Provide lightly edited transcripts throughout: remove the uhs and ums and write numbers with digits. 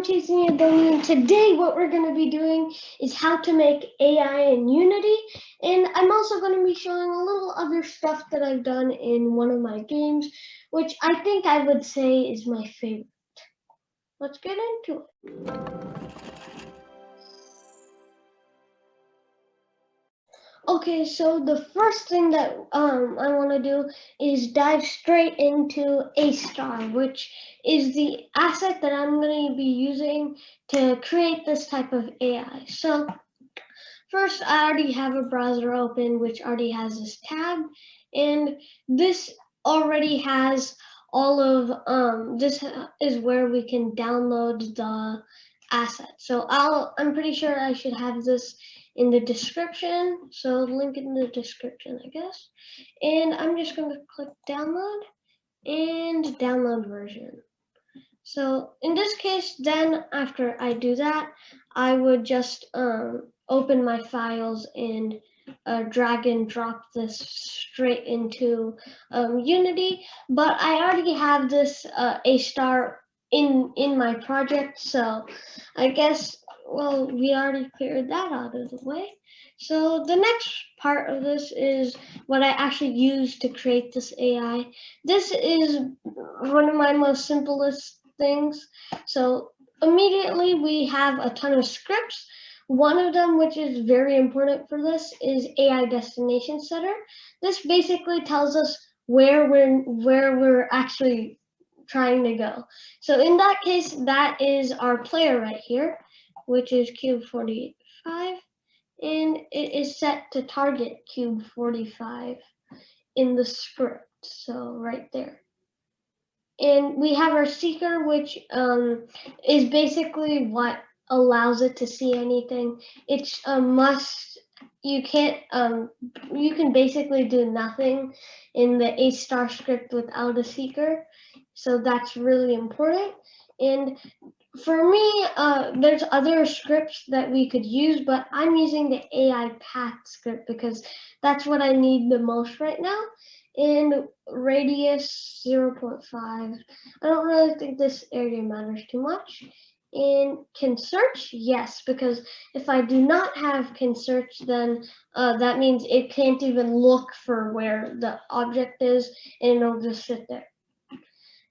I'm Chasing Adonia, and today what we're going to be doing is how to make AI in Unity, and I'm also going to be showing a little other stuff that I've done in one of my games, which I think I would say is my favorite. Let's get into it. Okay, so the first thing that I want to do is dive straight into AStar, which is the asset that I'm going to be using to create this type of AI. So first, I already have a browser open, which already has this tab, and this already has all of this is where we can download the asset. So I'm pretty sure I should have this in the description. So link in the description, I guess. And I'm just going to click download and download version. So in this case, then after I do that, I would just open my files and drag and drop this straight into Unity. But I already have this AStar in my project, so I guess, well, we already cleared that out of the way. So the next part of this is what I actually use to create this AI. This is one of my most simplest things. So immediately we have a ton of scripts. One of them, which is very important for this, is AI destination setter. This basically tells us where we're actually trying to go. So in that case, that is our player right here, which is cube 45, and it is set to target cube 45 in the script. So right there. And we have our seeker, which is basically what allows it to see anything. It's a must. You can't. You can basically do nothing in the AStar script without a seeker, so that's really important. And for me, there's other scripts that we could use, but I'm using the AI path script because that's what I need the most right now. And radius 0.5. I don't really think this area matters too much. And can search, yes, because if I do not have can search, then that means it can't even look for where the object is, and it'll just sit there.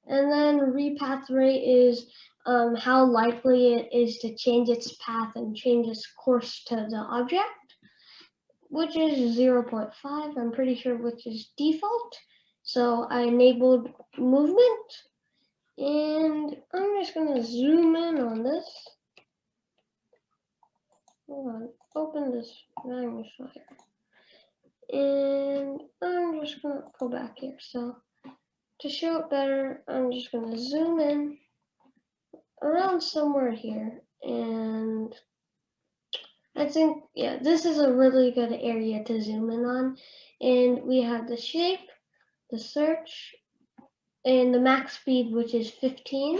And then repath rate is how likely it is to change its path and change its course to the object, which is 0.5, I'm pretty sure, which is default. So I enabled movement, and I'm just going to zoom in on this. Hold on, open this magnifier. And I'm just going to go back here. So to show it better, I'm just going to zoom in around somewhere here, and I think, yeah, this is a really good area to zoom in on. And we have the shape, the search, and the max speed, which is 15.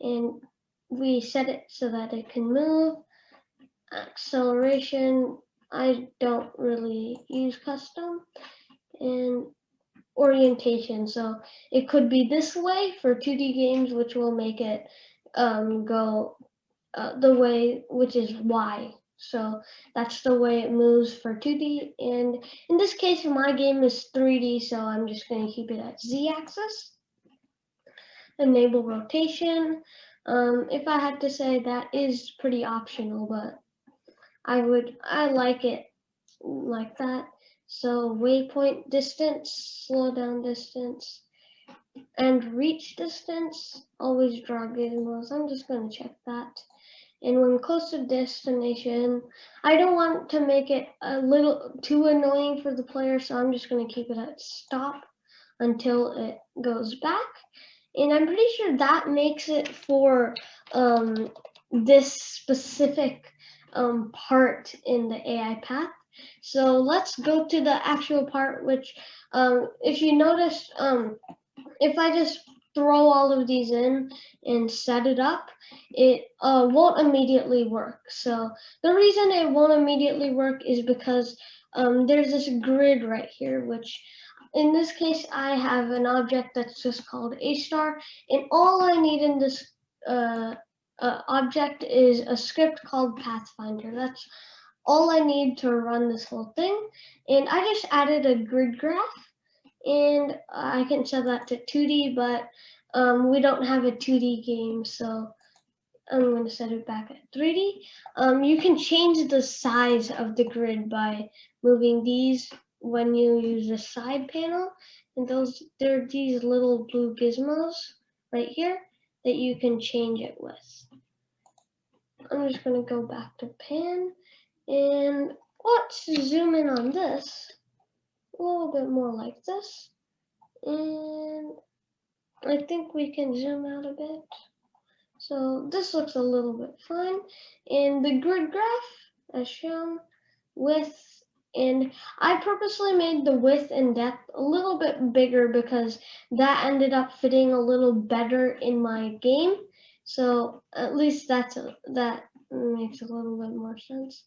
And we set it so that it can move. Acceleration, I don't really use custom. And orientation, so it could be this way for 2D games, which will make it go the way, which is Y. So that's the way it moves for 2D. And in this case, my game is 3D, so I'm just going to keep it at Z-axis. Enable rotation. If I had to say, that is pretty optional, but I like it like that. So waypoint distance, slow down distance, and reach distance, always draw gizmos. I'm just going to check that. And when close to destination, I don't want to make it a little too annoying for the player, so I'm just going to keep it at stop until it goes back. And I'm pretty sure that makes it for this specific part in the AI path. So let's go to the actual part, which if you notice, if I just throw all of these in and set it up, it won't immediately work. So the reason it won't immediately work is because there's this grid right here, which in this case, I have an object that's just called AStar, and all I need in this object is a script called Pathfinder. That's all I need to run this whole thing. And I just added a grid graph, and I can set that to 2D, but we don't have a 2D game, so I'm going to set it back at 3D. You can change the size of the grid by moving these when you use the side panel, and there are these little blue gizmos right here that you can change it with. I'm just going to go back to pan, and let's zoom in on this a little bit more like this, and I think we can zoom out a bit. So this looks a little bit fine. And the grid graph, as shown, width, and I purposely made the width and depth a little bit bigger because that ended up fitting a little better in my game. So at least that makes a little bit more sense.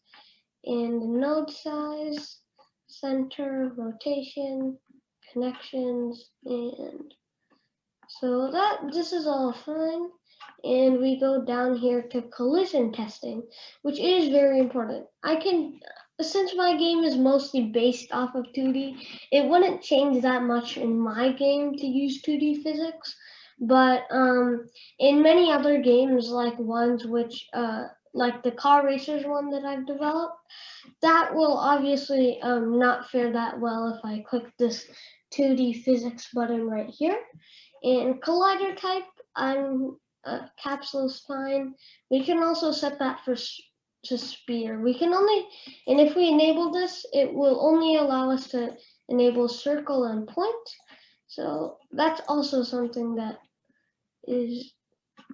And the node size, center, rotation, connections, and so this is all fine. And we go down here to collision testing, which is very important. Since my game is mostly based off of 2D, it wouldn't change that much in my game to use 2D physics. But in many other games, like ones which, like the car racers one that I've developed, that will obviously not fare that well if I click this 2D physics button right here. And collider type, capsule is fine. We can also set that to sphere. We can only, and if we enable this, it will only allow us to enable circle and point. So that's also something that is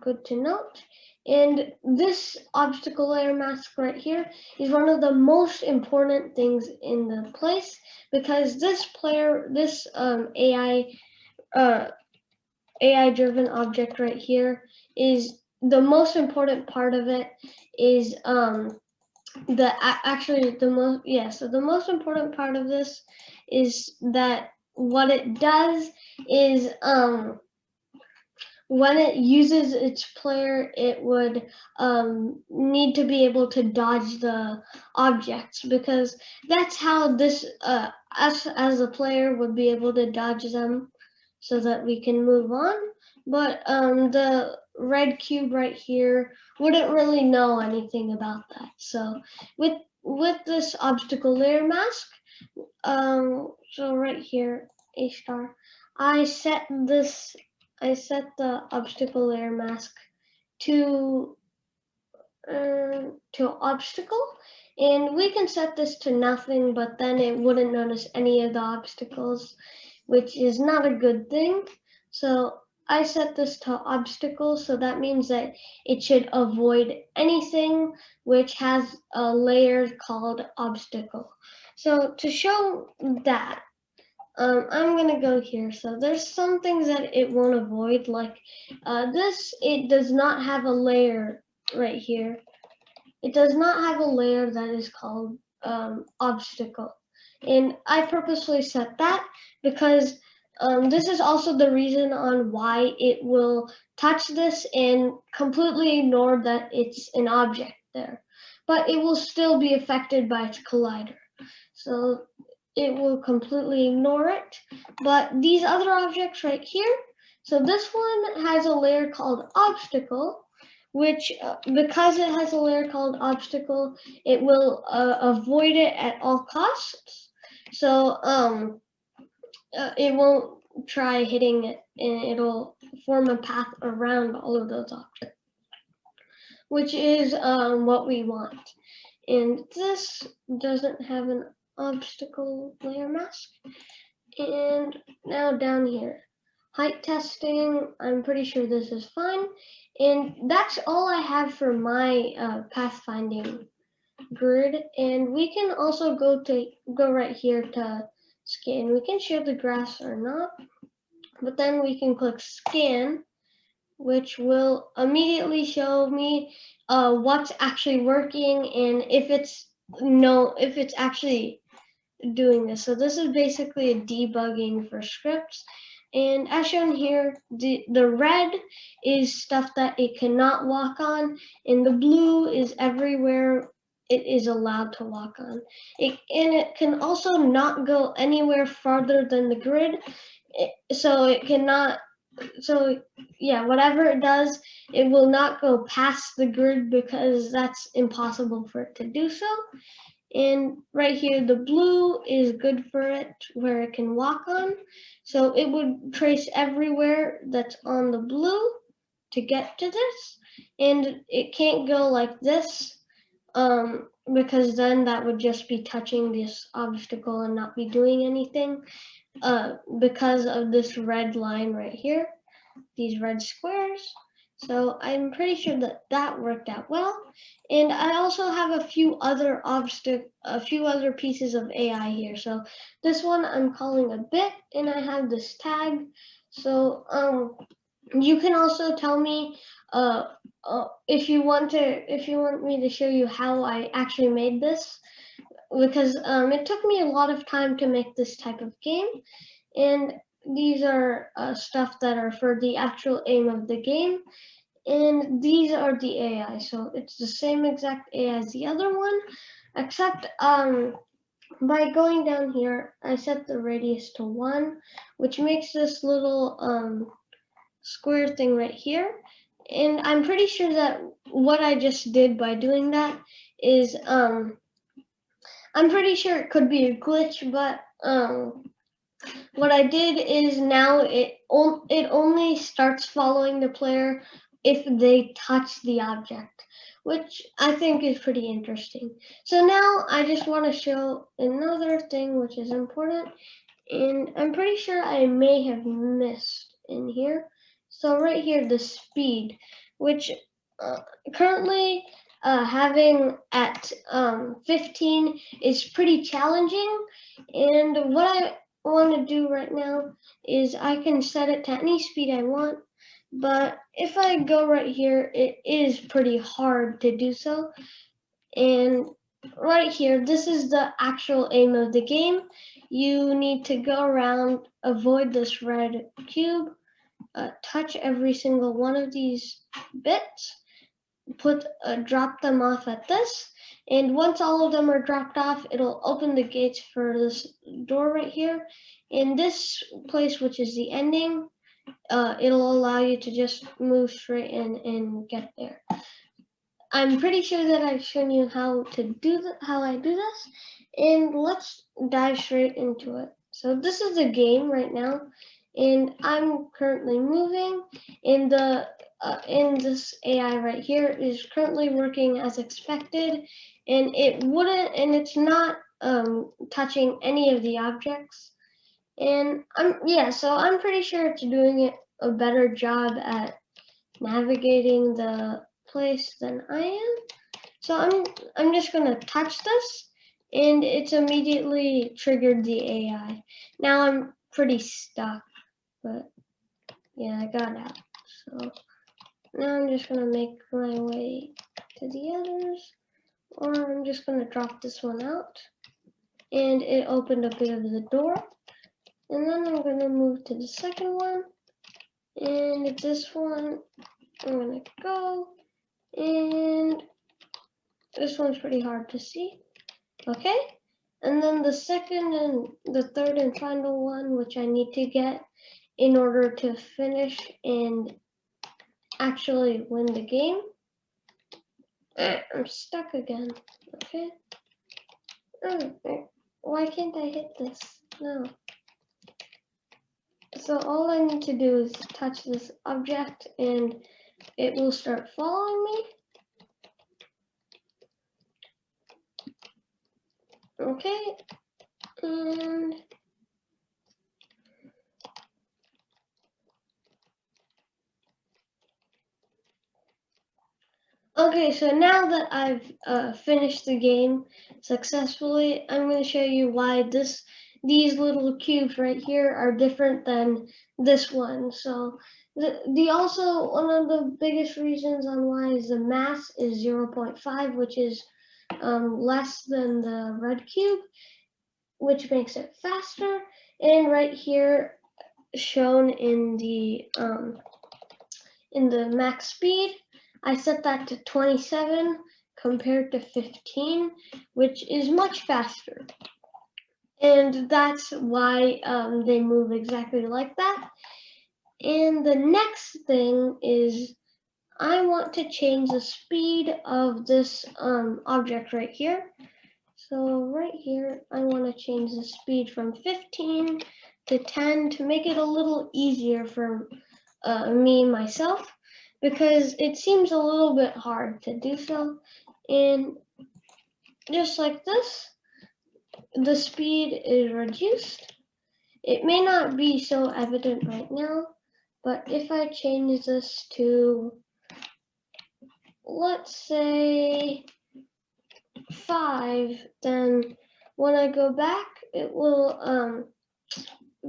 good to note. And this obstacle layer mask right here is one of the most important things in the place, because this AI-driven object right here is the most important part of it. Is so the most important part of this is that what it does is when it uses its player, it would need to be able to dodge the objects, because that's how this us as a player would be able to dodge them so that we can move on. But the red cube right here wouldn't really know anything about that. So with this obstacle layer mask, so right here, AStar, I set the obstacle layer mask to obstacle, and we can set this to nothing, but then it wouldn't notice any of the obstacles, which is not a good thing. So I set this to obstacle, so that means that it should avoid anything which has a layer called obstacle. So to show that, I'm gonna go here. So there's some things that it won't avoid, like this. It does not have a layer right here. It does not have a layer that is called obstacle, and I purposely set that because this is also the reason on why it will touch this and completely ignore that it's an object there, but it will still be affected by its collider. So it will completely ignore it. But these other objects right here, so this one has a layer called obstacle, which because it has a layer called obstacle, it will avoid it at all costs. So it won't try hitting it, and it'll form a path around all of those objects, which is what we want. And this doesn't have an obstacle layer mask. And now down here, height testing, I'm pretty sure this is fine. And that's all I have for my pathfinding grid. And we can also go right here to scan. We can share the graphs or not, but then we can click scan, which will immediately show me what's actually working and if it's actually doing this. So this is basically a debugging for scripts, And as shown here, the red is stuff that it cannot walk on, and the blue is everywhere it is allowed to walk on. And it can also not go anywhere farther than the grid, so it cannot. So yeah, whatever it does, it will not go past the grid because that's impossible for it to do so. And right here, the blue is good for it where it can walk on. So it would trace everywhere that's on the blue to get to this. And it can't go like this because then that would just be touching this obstacle and not be doing anything because of this red line right here, these red squares. So I'm pretty sure that that worked out well. And I also have a few other pieces of AI here. So this one I'm calling a bit, and I have this tag. So you can also tell me if you want me to show you how I actually made this, because it took me a lot of time to make this type of game, and these are stuff that are for the actual aim of the game, and these are the AI. So it's the same exact AI as the other one, except by going down here, I set the radius to 1, which makes this little square thing right here. And I'm pretty sure that what I just did by doing that is, I'm pretty sure it could be a glitch, but what I did is now it only starts following the player if they touch the object, which I think is pretty interesting. So now I just want to show another thing which is important, and I'm pretty sure I may have missed in here. So right here, the speed, which currently having at 15 is pretty challenging, and what I want to do right now is I can set it to any speed I want, but if I go right here, it is pretty hard to do so. And right here, this is the actual aim of the game. You need to go around, avoid this red cube, touch every single one of these bits, drop them off at this, and once all of them are dropped off, it'll open the gates for this door right here. In this place, which is the ending, it'll allow you to just move straight in and get there. I'm pretty sure that I've shown you how I do this, and let's dive straight into it. So this is the game right now, and I'm currently moving, and this AI right here is currently working as expected, and it's not touching any of the objects, and so I'm pretty sure it's doing a better job at navigating the place than I am. So I'm just gonna touch this, and it's immediately triggered the AI. Now I'm pretty stuck, but yeah, I got out. So now I'm just gonna make my way to the others, or I'm just gonna drop this one out, and it opened a bit of the door. And then I'm gonna move to the second one, and this one I'm gonna go, and this one's pretty hard to see. Okay, and then the second and the third and final one, which I need to get in order to finish and actually win the game. I'm stuck again. Okay. Why can't I hit this? No. So all I need to do is touch this object, and it will start following me. Okay, and okay, so now that I've finished the game successfully, I'm going to show you why these little cubes right here are different than this one. So also one of the biggest reasons on why is the mass is 0.5, which is less than the red cube, which makes it faster. And right here, shown in the max speed, I set that to 27 compared to 15, which is much faster. And that's why they move exactly like that. And the next thing is I want to change the speed of this object right here. So right here, I want to change the speed from 15 to 10 to make it a little easier for myself, because it seems a little bit hard to do so. And just like this, the speed is reduced. It may not be so evident right now, but if I change this to, let's say, 5, then when I go back, it will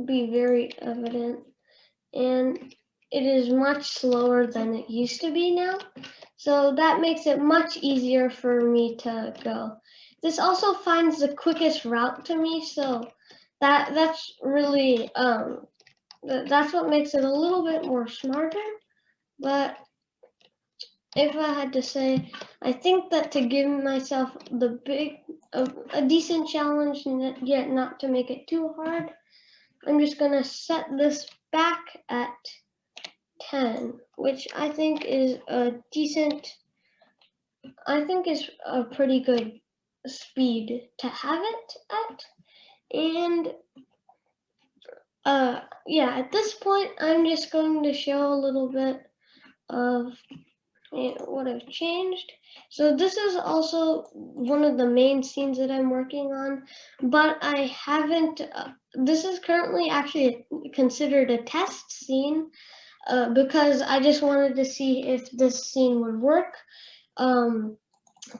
be very evident, and it is much slower than it used to be now. So that makes it much easier for me to go. This also finds the quickest route to me, so that's really that's what makes it a little bit more smarter. But if I had to say, I think that to give myself a decent challenge, yet not to make it too hard, I'm just gonna set this back at 10, which I think is a pretty good speed to have it at. And yeah, at this point, I'm just going to show a little bit of what I've changed. So this is also one of the main scenes that I'm working on, but I haven't, this is currently actually considered a test scene, because I just wanted to see if this scene would work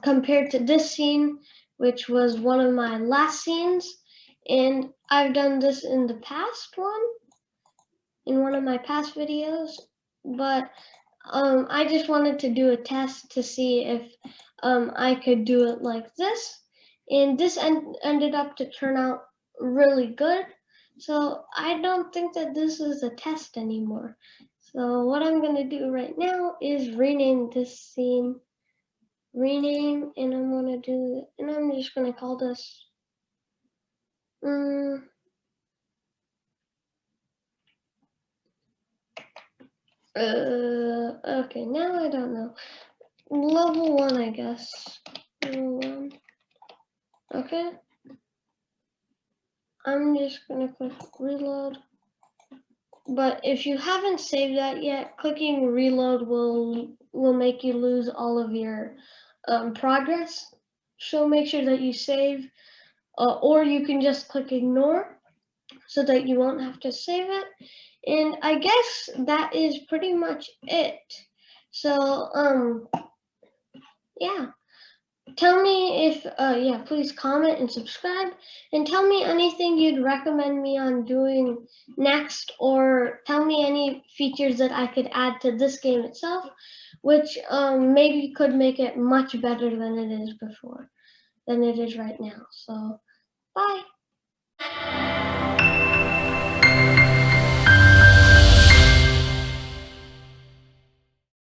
compared to this scene, which was one of my last scenes. And I've done this in the past in one of my past videos, but I just wanted to do a test to see if I could do it like this. And this ended up to turn out really good. So I don't think that this is a test anymore. So what I'm going to do right now is rename this scene. Rename, and I'm just going to call this okay, now I don't know. Level 1, I guess. Level 1. Okay. I'm just gonna click reload. But if you haven't saved that yet, clicking reload will make you lose all of your progress. So make sure that you save, or you can just click ignore so that you won't have to save it. And I guess that is pretty much it. So yeah. Tell me if, yeah, please comment and subscribe, and tell me anything you'd recommend me on doing next, or tell me any features that I could add to this game itself, which maybe could make it much better than it is right now. So, bye.